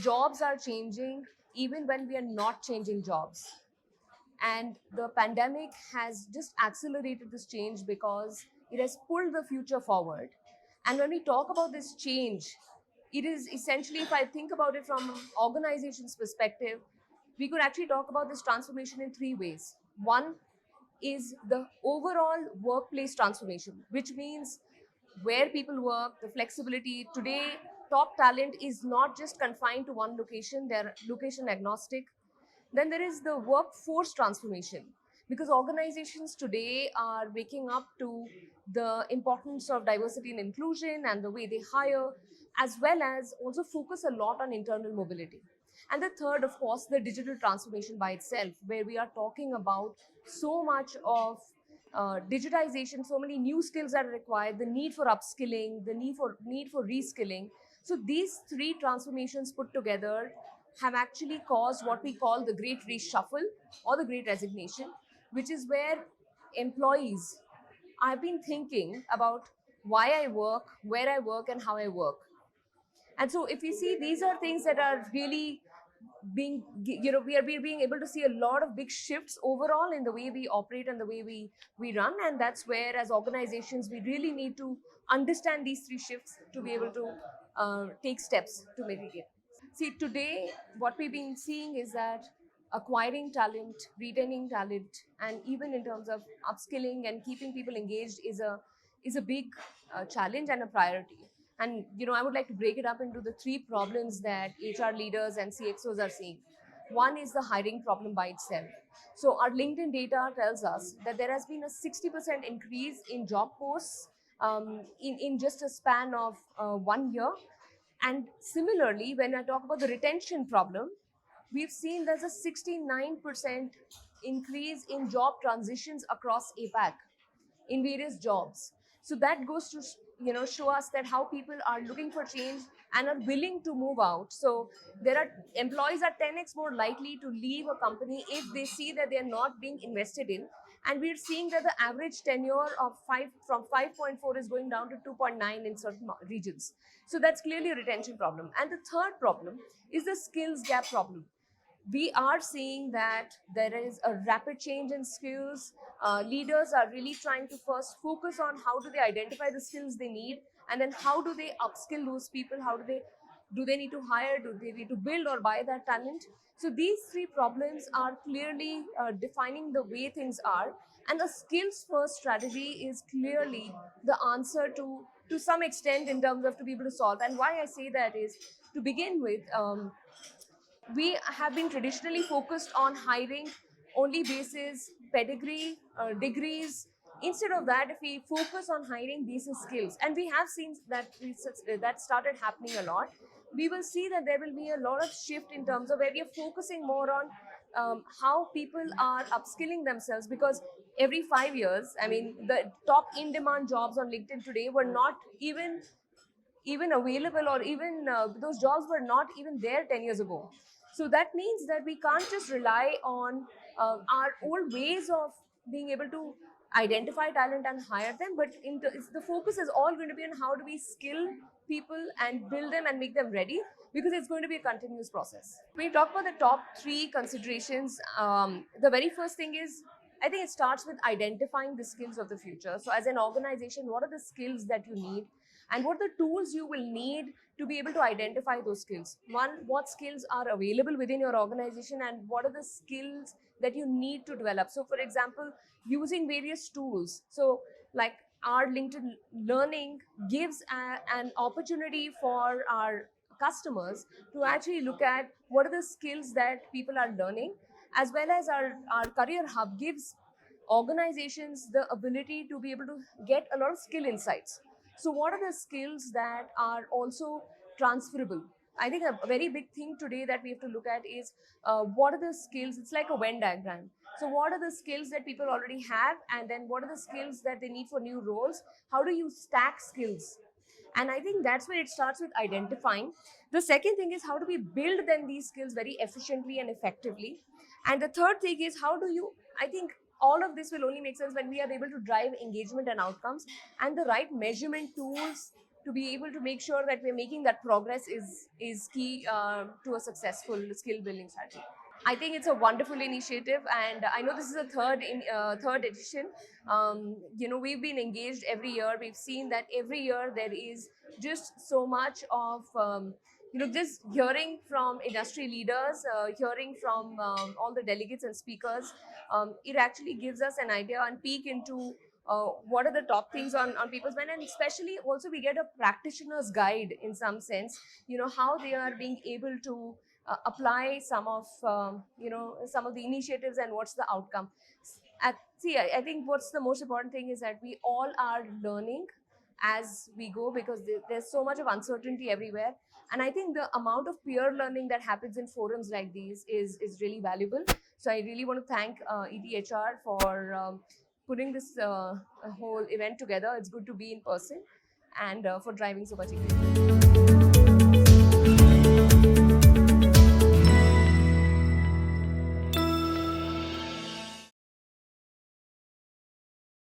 Jobs are changing even when we are not changing jobs. And the pandemic has just accelerated this change because it has pulled the future forward. And when we talk about this change, it is essentially, if I think about it from an organization's perspective, we could actually talk about this transformation in three ways. One is the overall workplace transformation, which means where people work, the flexibility. Today, top talent is not just confined to one location, they're location agnostic. Then there is the workforce transformation, because organizations today are waking up to the importance of diversity and inclusion and the way they hire, as well as also focus a lot on internal mobility. And the third, of course, the digital transformation by itself, where we are talking about so much of digitization, so many new skills that are required, the need for upskilling, the need for reskilling. So these three transformations put together have actually caused what we call the great reshuffle or the great resignation, which is where employees, I've been thinking about why I work, where I work, and how I work. And so if you see, these are things that are really being, we are being able to see a lot of big shifts overall in the way we operate and the way we run. And that's where, as organizations, we really need to understand these three shifts to be able to take steps to mitigate. See, today, what we've been seeing is that acquiring talent, retaining talent, and even in terms of upskilling and keeping people engaged is a big challenge and a priority. And I would like to break it up into the three problems that HR leaders and CXOs are seeing. One is the hiring problem by itself. So our LinkedIn data tells us that there has been a 60% increase in job posts in just a span of 1 year. And similarly, when I talk about the retention problem, we've seen there's a 69% increase in job transitions across APAC in various jobs. So that goes to show us that how people are looking for change and are willing to move out. So there are employees are 10x more likely to leave a company if they see that they are not being invested in. And we're seeing that the average tenure of 5.4 is going down to 2.9 in certain regions. So that's clearly a retention problem. And the third problem is the skills gap problem. We are seeing that there is a rapid change in skills. Leaders are really trying to first focus on how do they identify the skills they need, and then how do they upskill those people. How do they need to hire, do they need to build or buy that talent? So these three problems are clearly defining the way things are, and the skills first strategy is clearly the answer to some extent in terms of to be able to solve. And why I say that is, to begin with, we have been traditionally focused on hiring only basis pedigree, degrees. Instead of that, if we focus on hiring basis skills, and we have seen that that started happening a lot, we will see that there will be a lot of shift in terms of where we are focusing more on how people are upskilling themselves. Because every 5 years, I mean, the top in demand jobs on LinkedIn today were not even available, or even those jobs were not even there 10 years ago. So that means that we can't just rely on our old ways of being able to identify talent and hire them, but the focus is all going to be on how do we skill people and build them and make them ready, because it's going to be a continuous process. When you talk about the top three considerations, the very first thing is, I think it starts with identifying the skills of the future. So as an organization, what are the skills that you need, and what are the tools you will need to be able to identify those skills? One, what skills are available within your organization, and what are the skills that you need to develop? So for example, using various tools. So like our LinkedIn Learning gives an opportunity for our customers to actually look at what are the skills that people are learning, as well as our career hub gives organizations the ability to be able to get a lot of skill insights. So what are the skills that are also transferable? I think a very big thing today that we have to look at is what are the skills? It's like a Venn diagram. So what are the skills that people already have, and then what are the skills that they need for new roles? How do you stack skills? And I think that's where it starts with identifying. The second thing is, how do we build then these skills very efficiently and effectively? And the third thing is, how do you, I think all of this will only make sense when we are able to drive engagement and outcomes, and the right measurement tools to be able to make sure that we're making that progress is key to a successful skill building strategy. I think it's a wonderful initiative, and I know this is a third edition. We've been engaged every year. We've seen that every year there is just so much of just hearing from industry leaders, hearing from all the delegates and speakers. It actually gives us an idea and peek into what are the top things on people's mind, and especially also we get a practitioner's guide in some sense. How they are being able to apply some of some of the initiatives and what's the outcome. I think what's the most important thing is that we all are learning as we go, because there's so much of uncertainty everywhere, and I think the amount of peer learning that happens in forums like these is really valuable. So I really want to thank ETHR for putting this whole event together. It's good to be in person, and for driving so much engagement.